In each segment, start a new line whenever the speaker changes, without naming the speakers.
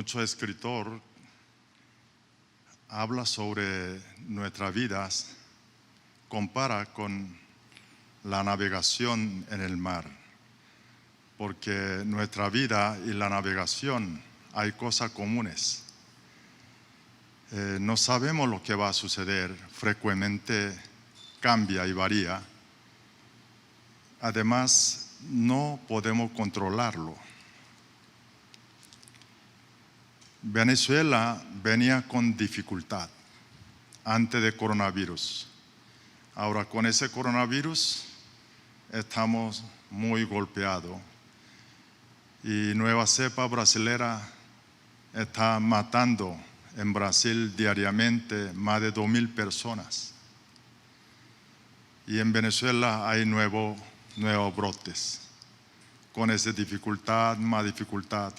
mucho escritor habla sobre nuestras vidas, compara con la navegación en el mar, porque nuestra vida y la navegación hay cosas comunes. No sabemos lo que va a suceder, frecuentemente cambia y varía. Además, no podemos controlarlo. Venezuela venía con dificultad antes de coronavirus. Ahora con ese coronavirus estamos muy golpeados y nueva cepa brasilera está matando en Brasil diariamente más de 2,000 personas. Y en Venezuela hay nuevos brotes. Con esa dificultad, más dificultad,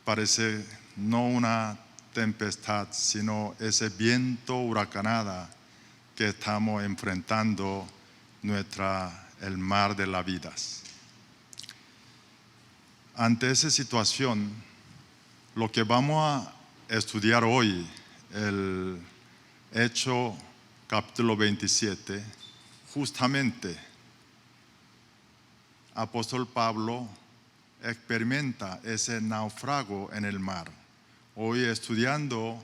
parece no una tempestad, sino ese viento huracanada que estamos enfrentando el mar de las vidas. Ante esa situación, lo que vamos a estudiar hoy, el Hecho capítulo 27, justamente apóstol Pablo experimenta ese naufrago en el mar. Hoy estudiando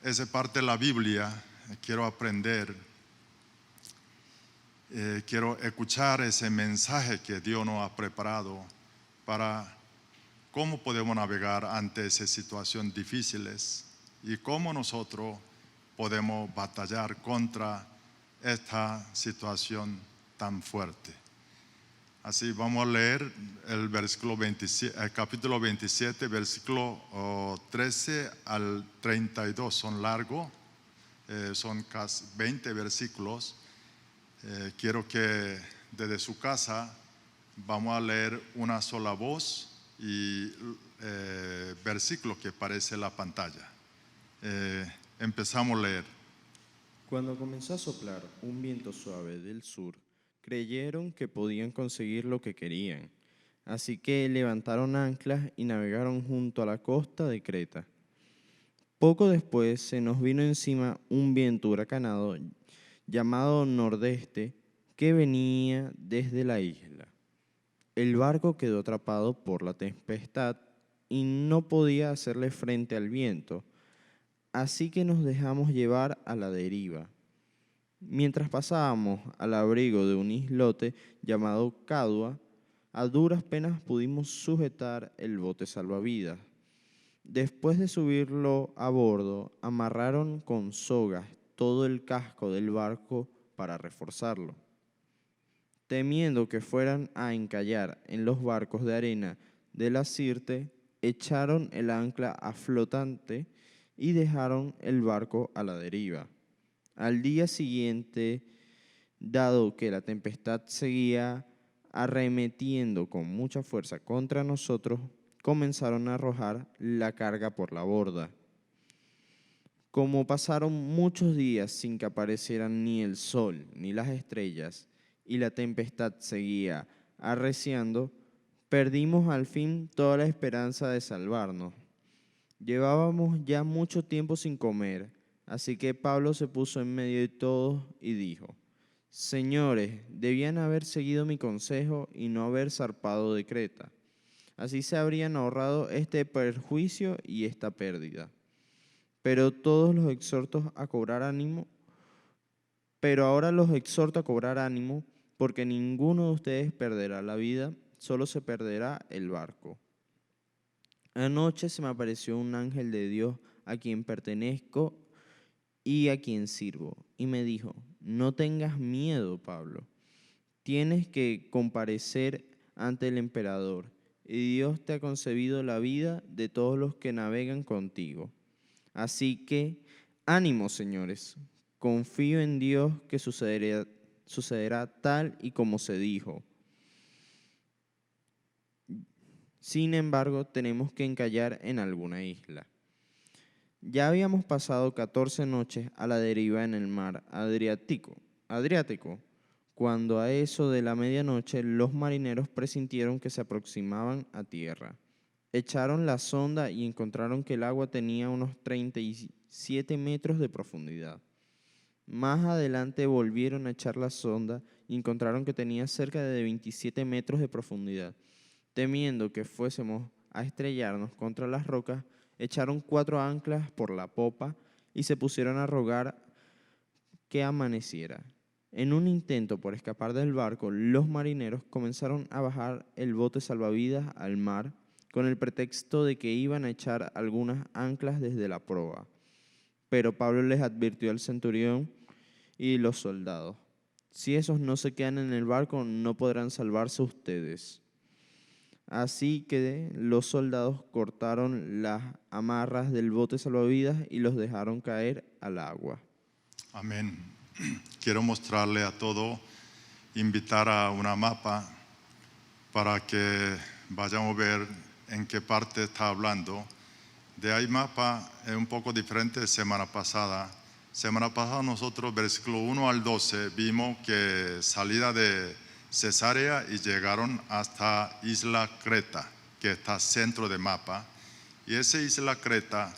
esa parte de la Biblia, quiero aprender, quiero escuchar ese mensaje que Dios nos ha preparado para cómo podemos navegar ante esas situaciones difíciles y cómo nosotros podemos batallar contra esta situación tan fuerte. Así vamos a leer el versículo 27, el capítulo 27, versículo 13 al 32. Son largos, son casi 20 versículos. Quiero que desde su casa vamos a leer una sola voz y versículo que aparece en la pantalla. Empezamos a leer.
Cuando comenzó a soplar un viento suave del sur, creyeron que podían conseguir lo que querían. Así que levantaron anclas y navegaron junto a la costa de Creta. Poco después se nos vino encima un viento huracanado llamado nordeste que venía desde la isla. El barco quedó atrapado por la tempestad y no podía hacerle frente al viento, así que nos dejamos llevar a la deriva. Mientras pasábamos al abrigo de un islote llamado Cadua, a duras penas pudimos sujetar el bote salvavidas. Después de subirlo a bordo, amarraron con sogas todo el casco del barco para reforzarlo. Temiendo que fueran a encallar en los barcos de arena de la Sirte, echaron el ancla a flotante y dejaron el barco a la deriva. Al día siguiente, dado que la tempestad seguía arremetiendo con mucha fuerza contra nosotros, comenzaron a arrojar la carga por la borda. Como pasaron muchos días sin que aparecieran ni el sol ni las estrellas y la tempestad seguía arreciando, perdimos al fin toda la esperanza de salvarnos. Llevábamos ya mucho tiempo sin comer, así que Pablo se puso en medio de todos y dijo: Señores, debían haber seguido mi consejo y no haber zarpado de Creta. Así se habrían ahorrado este perjuicio y esta pérdida. Pero ahora los exhorto a cobrar ánimo, porque ninguno de ustedes perderá la vida, solo se perderá el barco. Anoche se me apareció un ángel de Dios a quien pertenezco y a quien sirvo, y me dijo: no tengas miedo, Pablo. Tienes que comparecer ante el emperador, y Dios te ha concedido la vida de todos los que navegan contigo. Así que, ánimo, señores. Confío en Dios que sucederá tal y como se dijo. Sin embargo, tenemos que encallar en alguna isla. Ya habíamos pasado 14 noches a la deriva en el mar Adriático, cuando a eso de la medianoche los marineros presintieron que se aproximaban a tierra. Echaron la sonda y encontraron que el agua tenía unos 37 metros de profundidad. Más adelante volvieron a echar la sonda y encontraron que tenía cerca de 27 metros de profundidad. Temiendo que fuésemos a estrellarnos contra las rocas, echaron 4 anclas por la popa y se pusieron a rogar que amaneciera. En un intento por escapar del barco, los marineros comenzaron a bajar el bote salvavidas al mar con el pretexto de que iban a echar algunas anclas desde la proa. Pero Pablo les advirtió al centurión y los soldados: si esos no se quedan en el barco, no podrán salvarse ustedes. Así que los soldados cortaron las amarras del bote salvavidas y los dejaron caer al agua.
Amén. Quiero mostrarle a todo, invitar a una mapa para que vayamos a ver en qué parte está hablando. De ahí mapa es un poco diferente de semana pasada. Semana pasada nosotros, versículo 1 al 12, vimos que salida de Cesarea y llegaron hasta Isla Creta, que está centro de mapa. Y esa Isla Creta,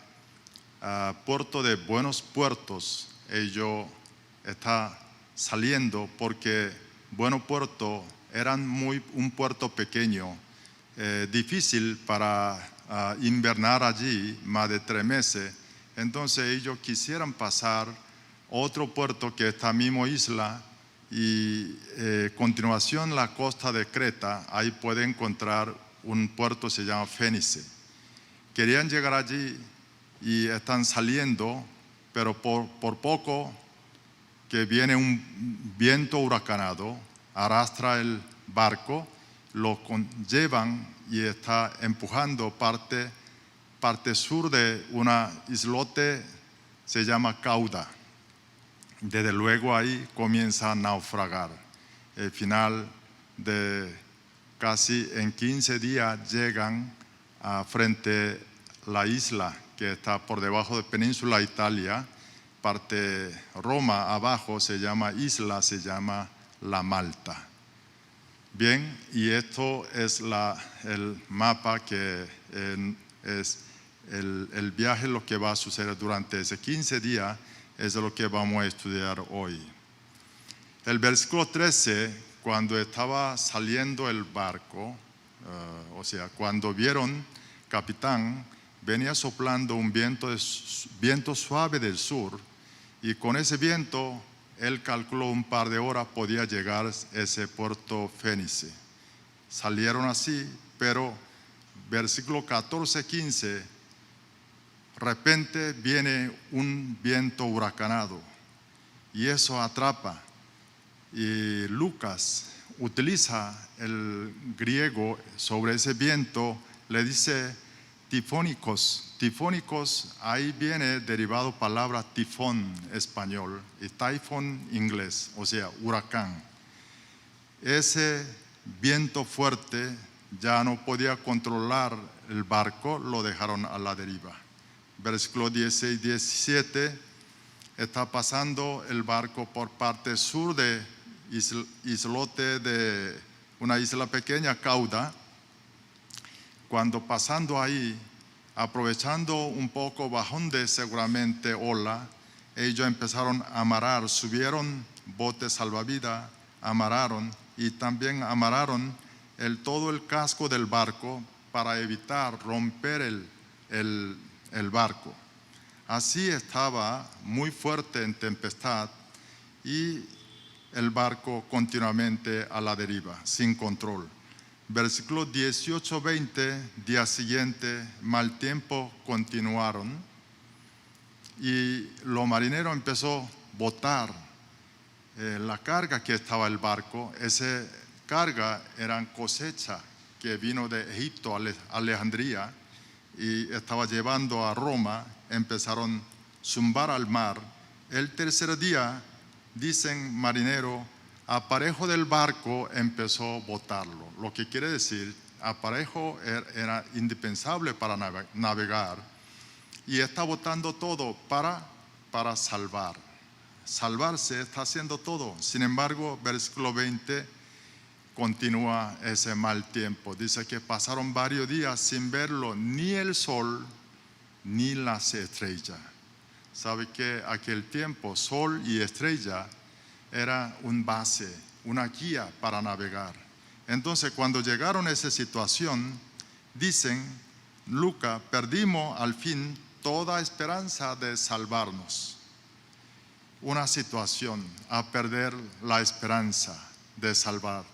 puerto de buenos puertos, ellos está saliendo porque Buenos Puerto eran un puerto pequeño, difícil para invernar allí más de 3 meses. Entonces ellos quisieran pasar otro puerto que está mismo isla y continuación la costa de Creta, ahí puede encontrar un puerto que se llama Fénice. Querían llegar allí y están saliendo, pero por poco que viene un viento huracanado, arrastra el barco, lo llevan y está empujando parte sur de una islote, se llama Cauda. Desde luego ahí comienza a naufragar. El final de casi en 15 días llegan frente a la isla que está por debajo de Península Italia, parte Roma abajo se llama isla, se llama La Malta. Bien, y esto es el mapa que es el viaje, lo que va a suceder durante ese 15 días, es lo que vamos a estudiar hoy. El versículo 13, cuando estaba saliendo el barco, o sea, cuando vieron, capitán, venía soplando un viento suave del sur, y con ese viento, él calculó un par de horas podía llegar a ese puerto Fénice. Salieron así, pero versículo 14-15, repente viene un viento huracanado y eso atrapa. Y Lucas utiliza el griego sobre ese viento, le dice tifónicos. Tifónicos, ahí viene derivado palabra tifón español y taifón inglés, o sea, huracán. Ese viento fuerte ya no podía controlar el barco, lo dejaron a la deriva. Versículo 16-17, está pasando el barco por parte sur de islote de una isla pequeña, Cauda. Cuando pasando ahí, aprovechando un poco bajón de seguramente ola, ellos empezaron a amarrar, subieron botes salvavidas, amarraron y también amarraron todo el casco del barco para evitar romper el barco. Así estaba muy fuerte en tempestad y el barco continuamente a la deriva, sin control. Versículo 18-20, día siguiente, mal tiempo continuaron y los marineros empezó a botar la carga que estaba el barco. Esa carga eran cosecha que vino de Egipto a Alejandría y estaba llevando a Roma. Empezaron a zumbar al mar. El tercer día, dicen marineros, aparejo del barco empezó a botarlo, lo que quiere decir, aparejo era indispensable para navegar y está botando todo para salvarse, está haciendo todo. Sin embargo, versículo 20, continúa ese mal tiempo. Dice que pasaron varios días sin verlo ni el sol ni las estrellas. Sabe que aquel tiempo sol y estrella era un base, una guía para navegar. Entonces cuando llegaron a esa situación, dicen Lucas, perdimos al fin toda esperanza de salvarnos. Una situación a perder la esperanza de salvar.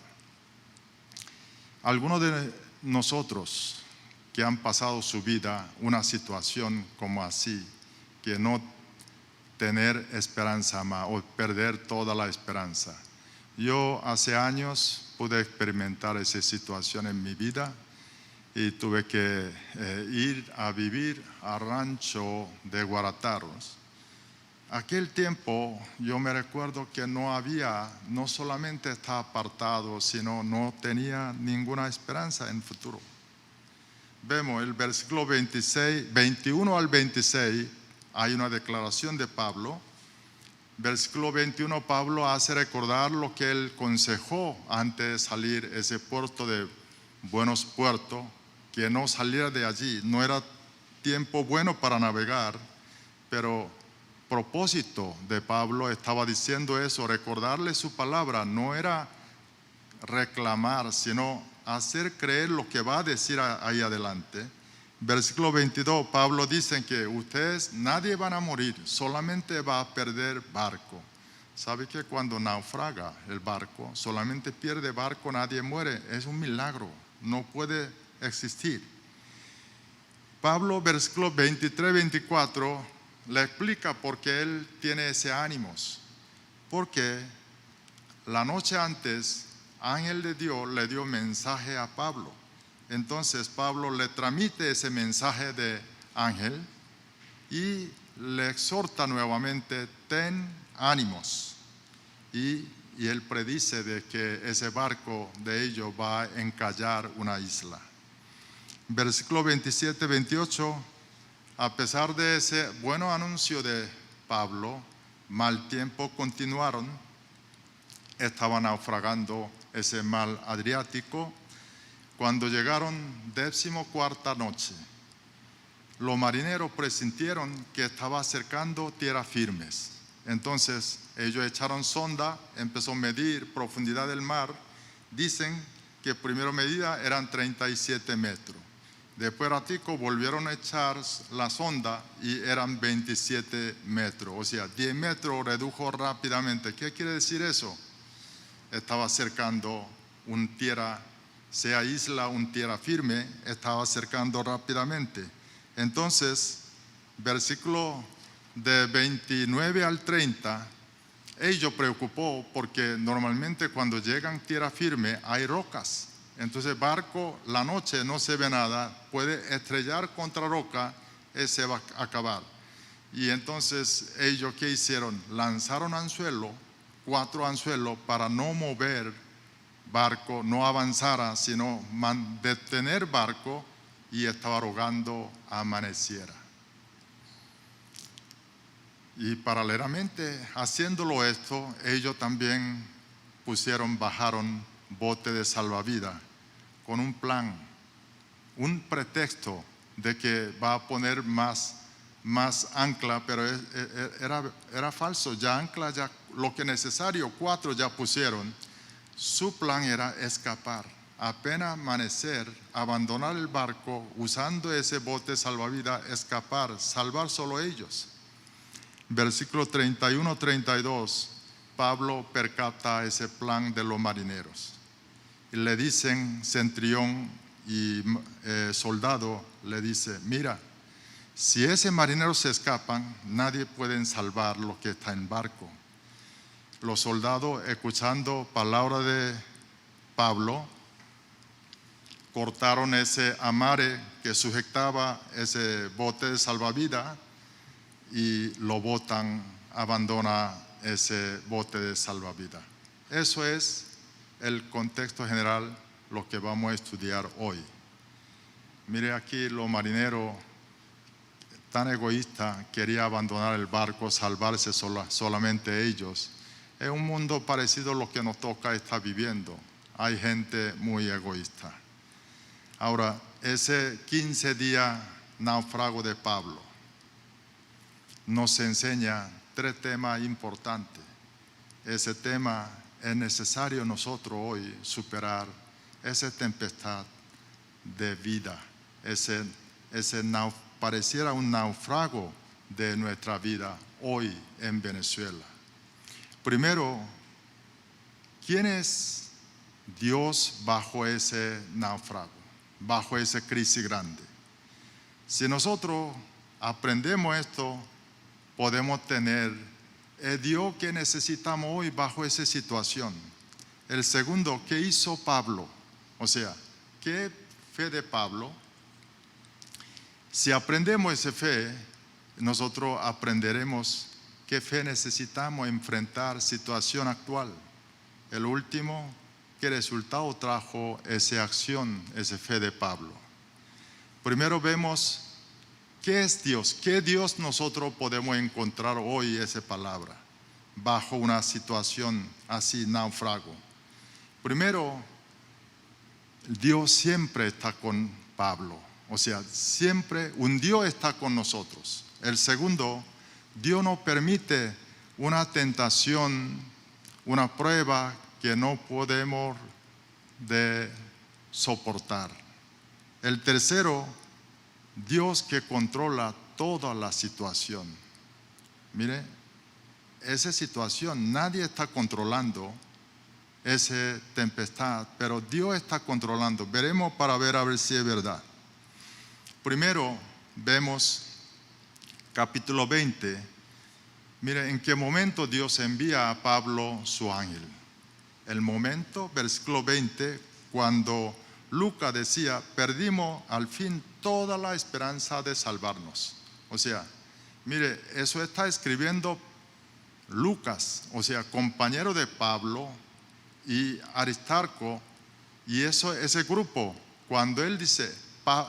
Algunos de nosotros que han pasado su vida una situación como así, que no tener esperanza más o perder toda la esperanza. Yo hace años pude experimentar esa situación en mi vida y tuve que ir a vivir al rancho de Guarataros. Aquel tiempo yo me recuerdo que no solamente estaba apartado, sino no tenía ninguna esperanza en el futuro. Vemos el versículo 21 al 26, hay una declaración de Pablo. Versículo 21, Pablo hace recordar lo que él aconsejó antes de salir ese puerto de Buenos Puertos, que no saliera de allí. No era tiempo bueno para navegar, pero propósito de Pablo estaba diciendo eso, recordarle su palabra, no era reclamar, sino hacer creer lo que va a decir ahí adelante. Versículo 22, Pablo dice que ustedes, nadie van a morir, solamente va a perder barco. ¿Sabe que cuando naufraga el barco, solamente pierde barco, nadie muere? Es un milagro, no puede existir. Pablo, versículo 23-24, le explica por qué él tiene ese ánimo. Porque la noche antes, ángel de Dios le dio mensaje a Pablo. Entonces Pablo le transmite ese mensaje de ángel y le exhorta nuevamente, ten ánimos. Y él predice de que ese barco de ellos va a encallar una isla. Versículo 27-28, a pesar de ese buen anuncio de Pablo, mal tiempo continuaron, estaban naufragando ese mar Adriático. Cuando llegaron 14ª noche, los marineros presintieron que estaba acercando tierras firmes. Entonces ellos echaron sonda, empezó a medir profundidad del mar. Dicen que primera medida eran 37 metros. Después ratico volvieron a echar la sonda y eran 27 metros. O sea, 10 metros redujo rápidamente. ¿Qué quiere decir eso? Estaba acercando un tierra, sea isla, un tierra firme, estaba acercando rápidamente. Entonces, versículo de 29 al 30, ello preocupó porque normalmente cuando llegan tierra firme hay rocas. Entonces barco, la noche no se ve nada, puede estrellar contra roca y se va a acabar. Y entonces ellos, ¿qué hicieron? Lanzaron anzuelo, 4 anzuelos para no mover barco, no avanzara, sino detener barco, y estaba rogando amaneciera. Y paralelamente haciéndolo esto, ellos también bajaron bote de salvavidas con un plan, un pretexto de que va a poner más ancla, pero era falso. Ya ancla, ya lo que necesario, 4 ya pusieron. Su plan era escapar, apenas amanecer, abandonar el barco, usando ese bote salvavidas, escapar, salvar solo ellos. Versículo 31-32, Pablo percata ese plan de los marineros. Y le dicen, centurión y soldado, le dice, mira, si ese marinero se escapan, nadie puede salvar lo que está en barco. Los soldados, escuchando palabra de Pablo, cortaron ese amarre que sujetaba ese bote de salvavidas y lo botan, abandona ese bote de salvavidas. Eso es el contexto general, lo que vamos a estudiar hoy. Mire aquí, los marineros tan egoístas querían abandonar el barco, salvarse solamente ellos. Es un mundo parecido a lo que nos toca estar viviendo. hay gente muy egoísta. Ahora, ese 15 días náufrago de Pablo nos enseña 3 temas importantes. Ese tema es necesario nosotros hoy superar esa tempestad de vida, pareciera un náufrago de nuestra vida hoy en Venezuela. Primero, ¿quién es Dios bajo ese náufrago, bajo esa crisis grande? Si nosotros aprendemos esto, podemos tener el Dios que necesitamos hoy bajo esa situación. El segundo, ¿qué hizo Pablo? O sea, ¿qué fe de Pablo? Si aprendemos esa fe, nosotros aprenderemos qué fe necesitamos enfrentar situación actual. El último, ¿qué resultado trajo esa acción, esa fe de Pablo? Primero vemos qué es Dios, qué Dios nosotros podemos encontrar hoy esa palabra, bajo una situación así, náufrago. Primero, Dios siempre está con Pablo, o sea, siempre un Dios está con nosotros. El segundo, Dios no permite una tentación, una prueba que no podemos soportar. El tercero, Dios que controla toda la situación. Mire, esa situación nadie está controlando esa tempestad, pero Dios está controlando. Veremos para ver a ver si es verdad. Primero vemos capítulo 20. Mire en qué momento Dios envía a Pablo su ángel. El momento, versículo 20, cuando Lucas decía, perdimos al fin toda la esperanza de salvarnos. O sea, mire, eso está escribiendo Lucas, o sea, compañero de Pablo y Aristarco, y ese grupo, cuando él dice,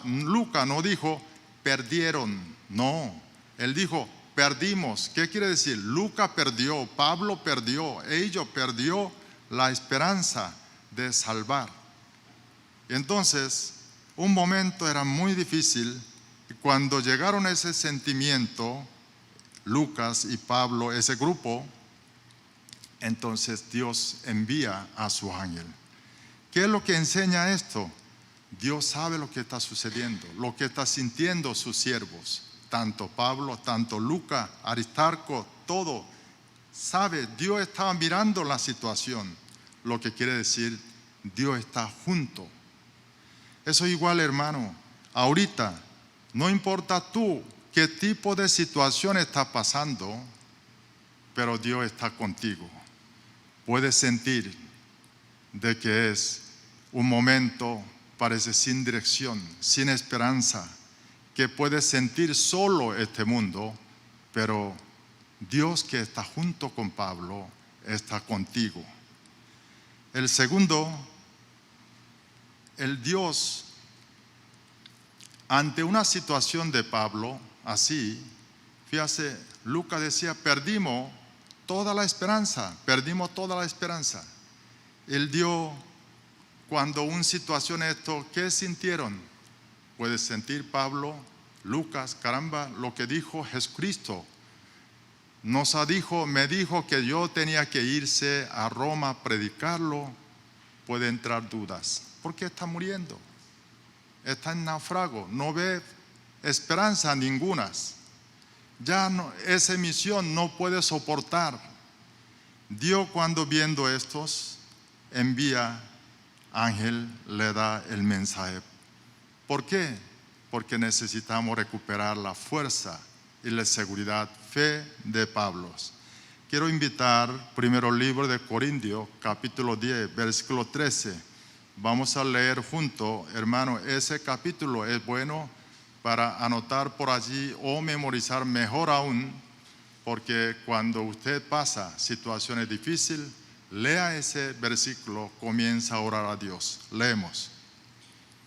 Lucas no dijo, perdieron, no, él dijo, perdimos. ¿Qué quiere decir? Lucas perdió, Pablo perdió, ellos perdió la esperanza de salvar. Entonces, un momento era muy difícil, y cuando llegaron a ese sentimiento, Lucas y Pablo, ese grupo, entonces Dios envía a su ángel. ¿Qué es lo que enseña esto? Dios sabe lo que está sucediendo, lo que están sintiendo sus siervos, tanto Pablo, tanto Lucas, Aristarco, todo. Sabe, Dios estaba mirando la situación, lo que quiere decir, Dios está junto. Eso igual, hermano, ahorita, no importa tú qué tipo de situación está pasando, pero Dios está contigo. Puedes sentir de que es un momento, parece sin dirección, sin esperanza, que puedes sentir solo este mundo, pero Dios que está junto con Pablo está contigo. El segundo, el Dios, ante una situación de Pablo así, fíjate, Lucas decía, perdimos toda la esperanza. El Dios, cuando una situación esto, ¿qué sintieron? Puedes sentir Pablo, Lucas, caramba, lo que dijo Jesucristo. Me dijo que yo tenía que irse a Roma a predicarlo. Puede entrar dudas. ¿Por qué está muriendo? Está en náufrago, no ve esperanza ninguna. Ya no, esa misión no puede soportar. Dios, cuando viendo estos, envía ángel, le da el mensaje. ¿Por qué? Porque necesitamos recuperar la fuerza y la seguridad, fe de Pablo. Quiero invitar primero el libro de Corintios, capítulo 10, versículo 13. Vamos a leer juntos, hermano. Ese capítulo es bueno para anotar por allí o memorizar mejor aún, porque cuando usted pasa situaciones difíciles, lea ese versículo, comienza a orar a Dios. Leemos.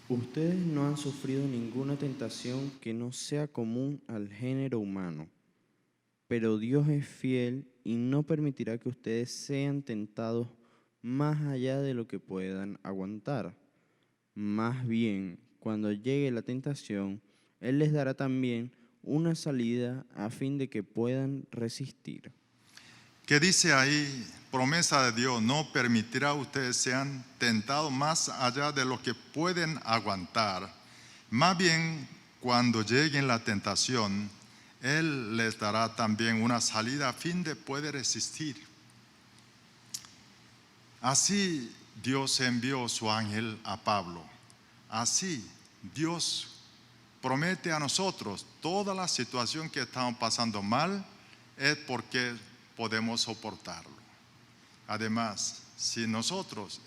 Ustedes no han sufrido ninguna tentación que no sea común al género humano, pero Dios es fiel y no permitirá que ustedes sean tentados más allá de lo que puedan aguantar. Más bien, cuando llegue la tentación, Él les dará también una salida a fin de que puedan resistir.
¿Qué dice ahí? Promesa de Dios, no permitirá que ustedes sean tentados más allá de lo que pueden aguantar. Más bien, cuando llegue la tentación, Él les dará también una salida a fin de poder resistir. Así Dios envió su ángel a Pablo. Así Dios promete a nosotros toda la situación que estamos pasando mal es porque podemos soportarlo. Además, si nosotros,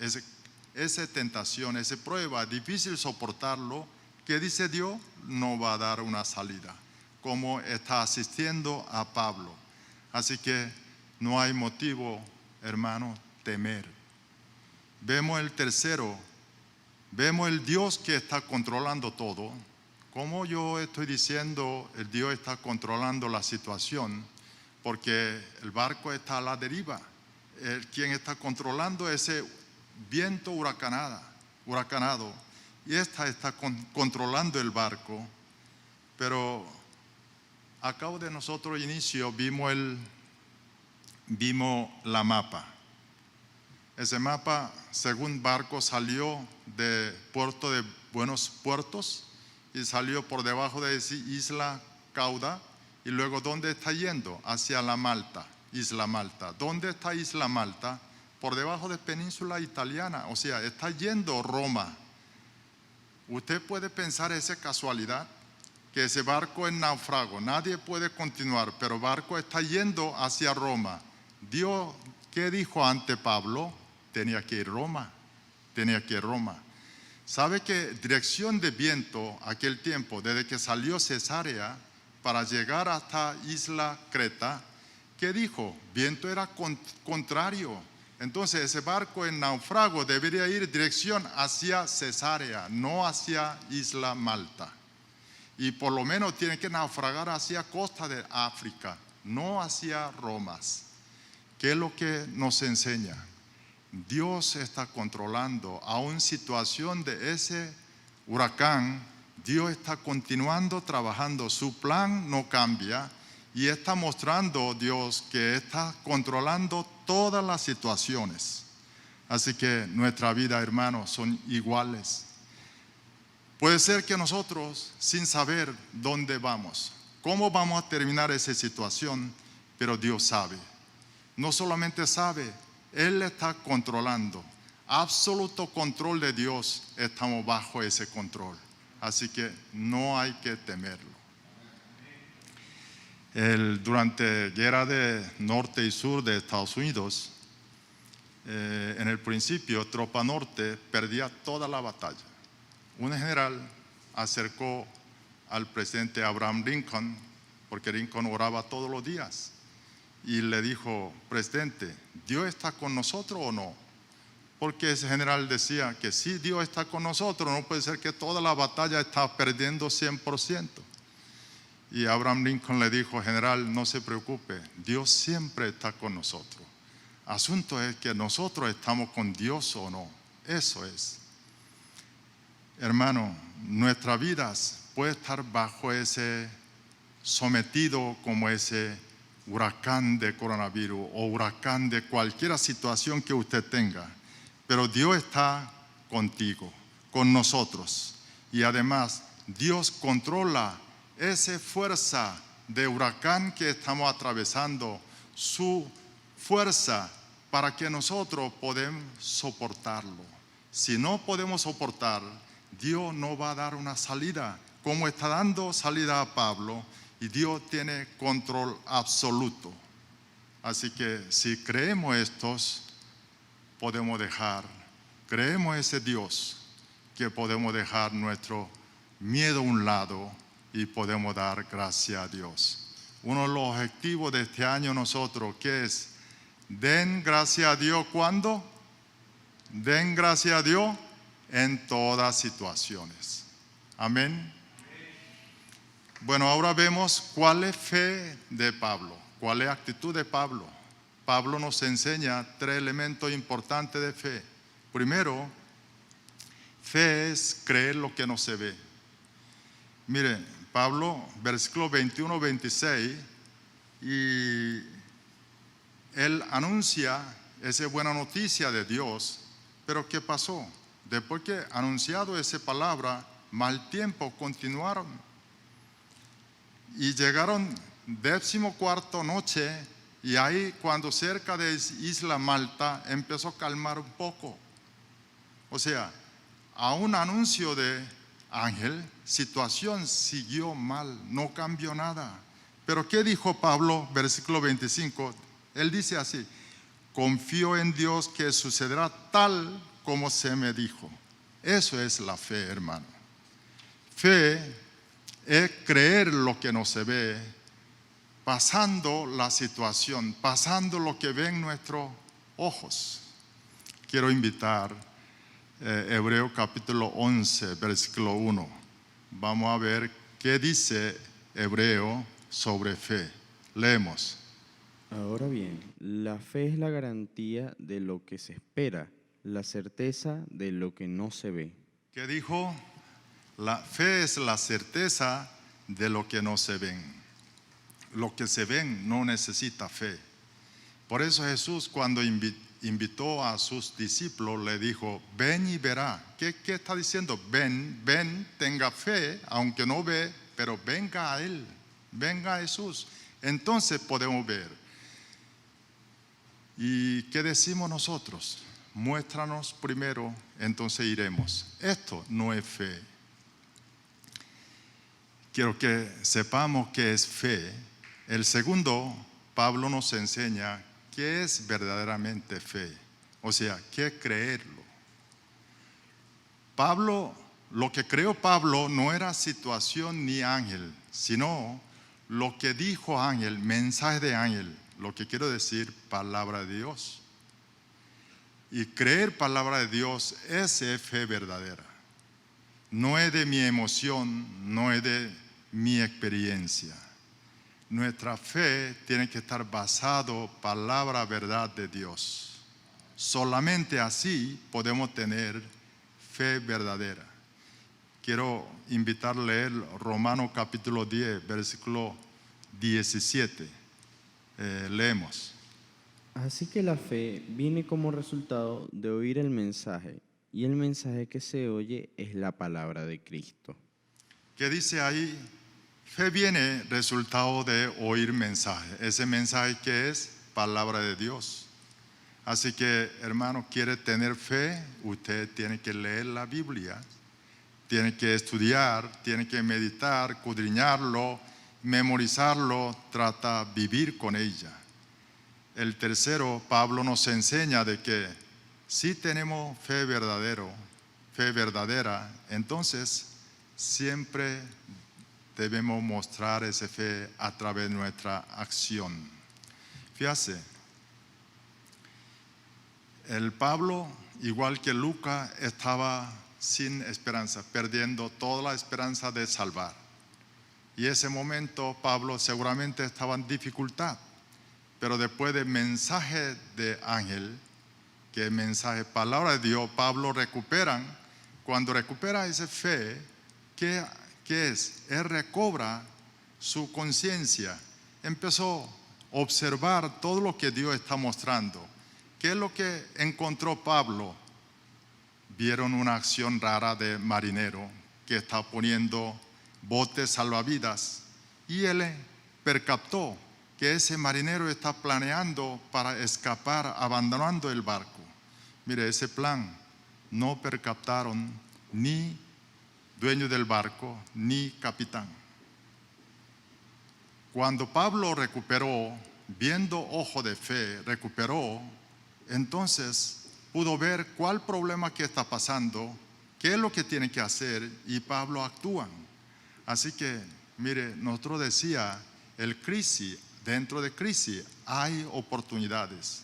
esa tentación, esa prueba, difícil soportarlo, ¿qué dice Dios? No va a dar una salida, como está asistiendo a Pablo. Así que no hay motivo, hermano, temer. Vemos el tercero, vemos el Dios que está controlando todo. Como yo estoy diciendo, el Dios está controlando la situación, porque el barco está a la deriva. Quien está controlando ese viento huracanado, y está controlando el barco. Pero a cabo de nosotros inicio vimos la mapa. Ese mapa, según barco, salió de puerto de Buenos Puertos y salió por debajo de esa isla Cauda. Y luego, ¿dónde está yendo? Hacia la Malta, Isla Malta. ¿Dónde está Isla Malta? Por debajo de península italiana, o sea, está yendo Roma. Usted puede pensar esa casualidad, que ese barco es náufrago, nadie puede continuar, pero el barco está yendo hacia Roma. Dios, ¿qué dijo ante Pablo? Tenía que ir Roma, tenía que ir Roma. ¿Sabe que dirección de viento aquel tiempo, desde que salió Cesarea para llegar hasta Isla Creta, qué dijo? Viento era contrario. Entonces ese barco en náufrago debería ir dirección hacia Cesarea, no hacia Isla Malta. Y por lo menos tiene que naufragar hacia costa de África, no hacia Roma. ¿Qué es lo que nos enseña? Dios está controlando aún situación de ese huracán. Dios está continuando trabajando, su plan no cambia y está mostrando Dios que está controlando todas las situaciones. Así que nuestra vida, hermanos, son iguales. Puede ser que nosotros, sin saber dónde vamos, cómo vamos a terminar esa situación, pero Dios sabe. No solamente sabe, Él está controlando. Absoluto control de Dios, estamos bajo ese control. Así que no hay que temerlo. Durante la guerra de norte y sur de Estados Unidos, en el principio, tropa norte perdía toda la batalla. Un general acercó al presidente Abraham Lincoln, porque Lincoln oraba todos los días, y le dijo: presidente, ¿Dios está con nosotros o no? Porque ese general decía que sí, Dios está con nosotros, no puede ser que toda la batalla está perdiendo 100%. Y Abraham Lincoln le dijo: general, no se preocupe, Dios siempre está con nosotros. Asunto es que nosotros estamos con Dios o no. Eso es. Hermano, nuestras vidas puede estar bajo ese sometido como ese huracán de coronavirus o huracán de cualquier situación que usted tenga, pero Dios está contigo, con nosotros, y además Dios controla esa fuerza de huracán que estamos atravesando, su fuerza para que nosotros podamos soportarlo. Si no podemos soportar, Dios no va a dar una salida, como está dando salida a Pablo, y Dios tiene control absoluto. Así que si creemos estos, podemos creemos ese Dios, que podemos dejar nuestro miedo a un lado y podemos dar gracias a Dios. Uno de los objetivos de este año nosotros, ¿qué es? Den gracias a Dios, ¿cuándo? Den gracias a Dios en todas situaciones. Amén. Bueno, ahora vemos cuál es fe de Pablo, cuál es actitud de Pablo. Pablo nos enseña 3 elementos importantes de fe. Primero, fe es creer lo que no se ve. Mire, Pablo, versículo 21-26, y él anuncia esa buena noticia de Dios, pero ¿qué pasó? Después que anunciado esa palabra, mal tiempo continuaron y llegaron 14ª noche, y ahí cuando cerca de Isla Malta empezó a calmar un poco. O sea, a un anuncio de ángel, situación siguió mal, no cambió nada. Pero ¿qué dijo Pablo? Versículo 25, él dice así: confío en Dios que sucederá tal como se me dijo. Eso es la fe, hermano. Fe es creer lo que no se ve, pasando la situación, pasando lo que ven nuestros ojos. Quiero invitar Hebreo capítulo 11, versículo 1. Vamos a ver qué dice Hebreo sobre fe. Leemos.
Ahora bien, la fe es la garantía de lo que se espera, la certeza de lo que no se ve.
¿Qué dijo? La fe es la certeza de lo que no se ven. Lo que se ven no necesita fe. Por eso Jesús, cuando invitó a sus discípulos, le dijo: ven y verá. ¿Qué está diciendo? Ven, tenga fe, aunque no ve, pero venga a Él, venga a Jesús. Entonces podemos ver. ¿Y qué decimos nosotros? Muéstranos primero, entonces iremos. Esto no es fe. Quiero que sepamos qué es fe. El segundo, Pablo nos enseña qué es verdaderamente fe. O sea, qué creerlo. Pablo, lo que creó Pablo no era situación ni ángel, sino lo que dijo ángel, mensaje de ángel. Lo que quiero decir, palabra de Dios. Y creer palabra de Dios es fe verdadera. No es de mi emoción, no es de mi experiencia. Nuestra fe tiene que estar basado en palabra verdad de Dios. Solamente así podemos tener fe verdadera. Quiero invitarle a leer Romanos capítulo 10, versículo 17. Leemos.
Así que la fe viene como resultado de oír el mensaje, y el mensaje que se oye es la palabra de Cristo.
¿Qué dice ahí? Fe viene resultado de oír mensaje. Ese mensaje que es palabra de Dios. Así que, hermano, quiere tener fe, usted tiene que leer la Biblia, tiene que estudiar, tiene que meditar, escudriñarlo, memorizarlo, trata de vivir con ella. El tercero, Pablo nos enseña de que si tenemos fe verdadera, entonces siempre debemos mostrar esa fe a través de nuestra acción. Fíjate, el Pablo, igual que Lucas, estaba sin esperanza, perdiendo toda la esperanza de salvar. Y ese momento Pablo seguramente estaba en dificultad, pero después del mensaje de ángel, que es mensaje, palabra de Dios, Pablo cuando recupera esa fe, ¿qué es? Él recobra su conciencia, empezó a observar todo lo que Dios está mostrando. ¿Qué es lo que encontró Pablo? Vieron una acción rara de marinero que está poniendo botes salvavidas, y él percató que ese marinero está planeando para escapar abandonando el barco. Mire, ese plan no percataron ni dueño del barco ni capitán. Cuando Pablo recuperó, viendo ojo de fe, recuperó, entonces pudo ver cuál problema que está pasando, qué es lo que tiene que hacer, y Pablo actúa. Así que, mire, nosotros decía, dentro de crisis hay oportunidades.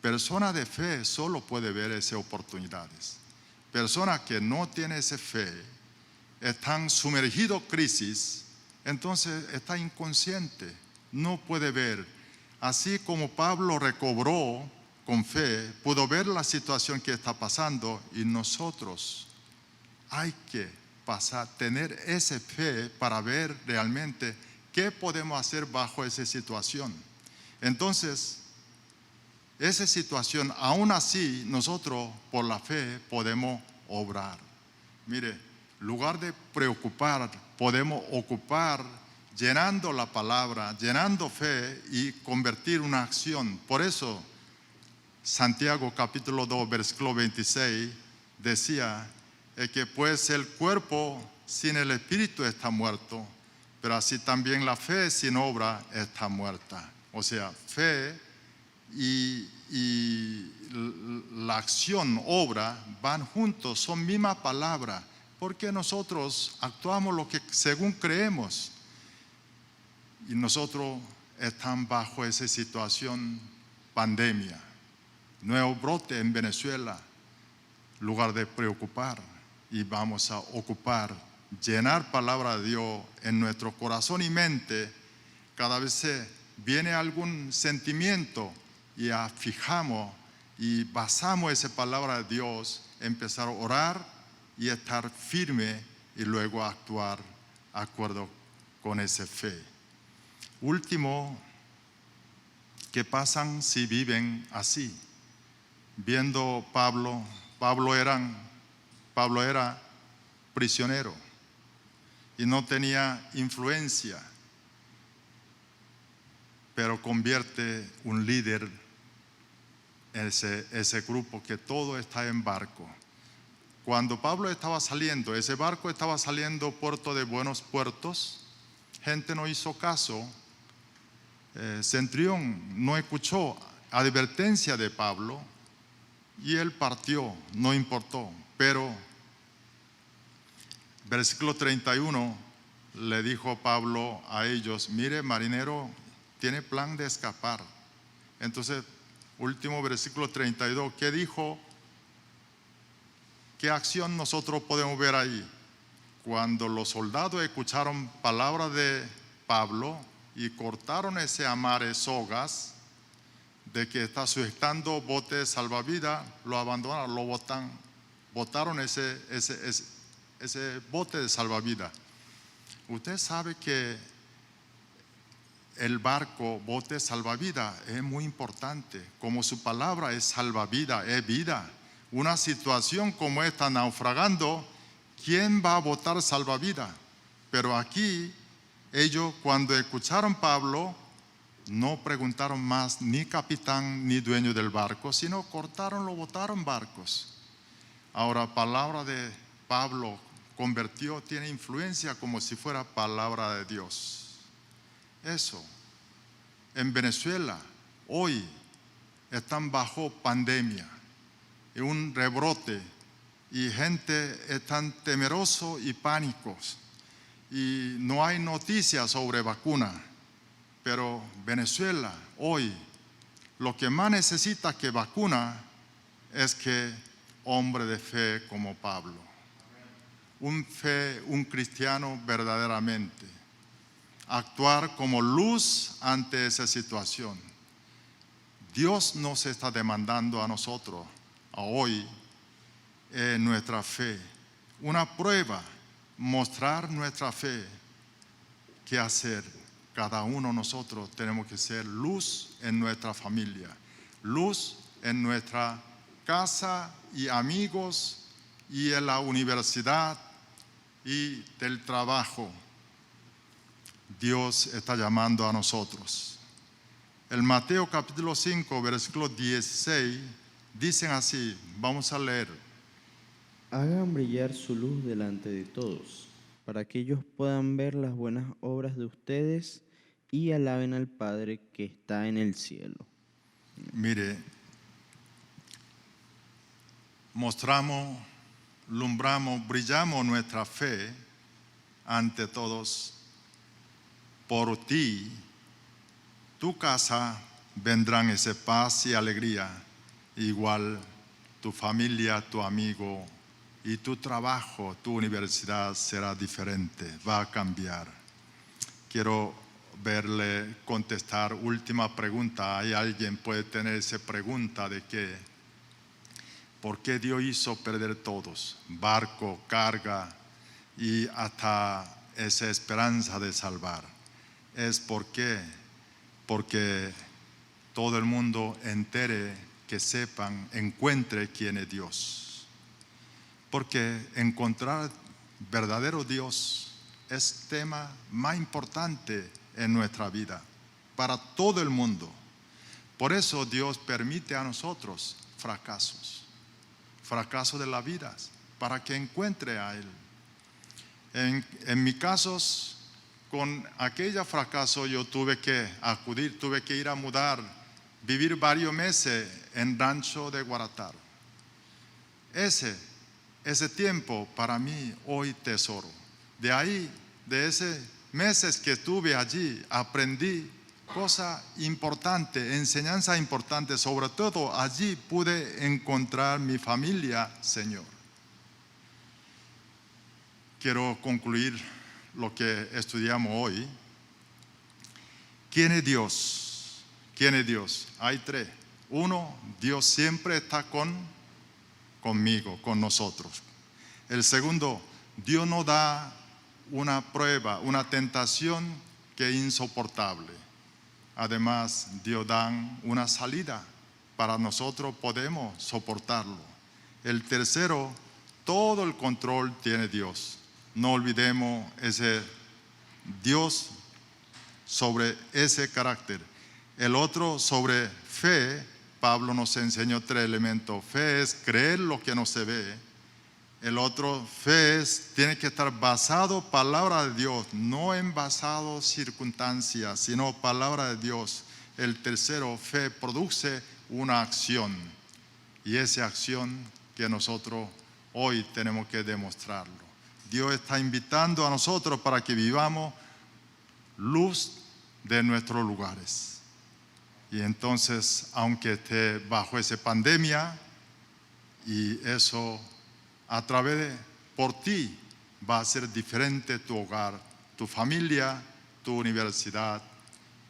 Persona de fe solo puede ver esas oportunidades. Personas que no tienen esa fe, están sumergidos en crisis, entonces está inconsciente, no puede ver Así como Pablo recobró con fe, pudo ver la situación que está pasando, y nosotros hay que tener esa fe para ver realmente qué podemos hacer bajo esa situación. Entonces, esa situación, aún así, nosotros por la fe podemos obrar. Mire, en lugar de preocupar, podemos ocupar llenando la palabra, llenando fe y convertir una acción. Por eso, Santiago capítulo 2, versículo 26 decía que pues el cuerpo sin el espíritu está muerto, pero así también la fe sin obra está muerta. O sea, fe y la acción, obra, van juntos, son misma palabra, porque nosotros actuamos lo que según creemos, y nosotros estamos bajo esa situación, pandemia, nuevo brote en Venezuela. En lugar de preocupar, y vamos a ocupar, llenar palabra de Dios en nuestro corazón y mente. Cada vez viene algún sentimiento, y fijamos y basamos esa palabra de Dios, empezar a orar y estar firme, y luego actuar de acuerdo con esa fe. Último, ¿qué pasan si viven así? Viendo Pablo era prisionero y no tenía influencia, pero convierte un líder ese grupo, que todo está en barco. Cuando Pablo estaba saliendo, ese barco estaba saliendo puerto de Buenos Puertos, gente no hizo caso, Centurión no escuchó advertencia de Pablo, y él partió, no importó. Pero versículo 31 le dijo Pablo a ellos: mire, marinero, tiene plan de escapar. Entonces, último versículo 32, ¿qué dijo? ¿Qué acción nosotros podemos ver ahí? Cuando los soldados escucharon palabras de Pablo y cortaron ese amarre, sogas, de que está sujetando botes salvavidas, lo abandonaron, lo botaron ese bote de salvavidas. Usted sabe que el barco, bote salvavidas, es muy importante. Como su palabra es salvavidas, es vida. Una situación como esta, naufragando, ¿quién va a botar salvavidas? Pero aquí, ellos cuando escucharon a Pablo, no preguntaron más ni capitán ni dueño del barco, sino cortaron, lo botaron barcos. Ahora, palabra de Pablo convirtió, tiene influencia como si fuera palabra de Dios. Eso, en Venezuela, hoy están bajo pandemia, un rebrote, y gente están temerosos y pánicos, y no hay noticias sobre vacuna. Pero Venezuela hoy lo que más necesita que vacuna es que hombre de fe como Pablo, un cristiano verdaderamente, actuar como luz ante esa situación. Dios nos está demandando a nosotros a hoy nuestra fe, una prueba, mostrar nuestra fe. ¿Qué hacer? Cada uno de nosotros tenemos que ser luz en nuestra familia, luz en nuestra casa y amigos, y en la universidad y del trabajo. Dios está llamando a nosotros. El Mateo capítulo 5, versículo 16, dicen así, vamos a leer.
Hagan brillar su luz delante de todos, para que ellos puedan ver las buenas obras de ustedes y alaben al Padre que está en el cielo.
Mire, mostramos, lumbramos, brillamos nuestra fe ante todos. Por ti, tu casa vendrán esa paz y alegría, igual tu familia, tu amigo y tu trabajo, tu universidad será diferente, va a cambiar. Quiero verle contestar última pregunta. Hay alguien puede tener esa pregunta de que ¿por qué Dios hizo perder todos? Barco, carga y hasta esa esperanza de salvar. Es porque todo el mundo entere, que sepan, encuentre quién es Dios. Porque encontrar verdadero Dios es tema más importante en nuestra vida, para todo el mundo. Por eso Dios permite a nosotros fracasos de la vida, para que encuentre a Él. En mi caso, con aquel fracaso yo tuve que ir a mudar, vivir varios meses en rancho de Guarataro. Ese tiempo para mí hoy tesoro. De esos meses que estuve allí, aprendí cosas importantes, enseñanzas importantes. Sobre todo allí pude encontrar mi familia, Señor. Quiero concluir lo que estudiamos hoy. ¿Quién es Dios? ¿Quién es Dios? Hay tres. Uno, Dios siempre está conmigo, con nosotros. El segundo, Dios nos da una prueba, una tentación que es insoportable. Además, Dios da una salida para nosotros, podemos soportarlo. El tercero, todo el control tiene Dios. No olvidemos ese Dios sobre ese carácter. El otro, sobre fe, Pablo nos enseñó tres elementos. Fe es creer lo que no se ve. El otro, fe tiene que estar basado en palabra de Dios, no en basado circunstancias, sino palabra de Dios. El tercero, fe produce una acción, y esa acción que nosotros hoy tenemos que demostrarlo. Dios está invitando a nosotros para que vivamos luz de nuestros lugares. Y entonces, aunque esté bajo esa pandemia, y eso a través por ti va a ser diferente tu hogar, tu familia, tu universidad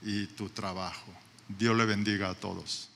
y tu trabajo. Dios le bendiga a todos.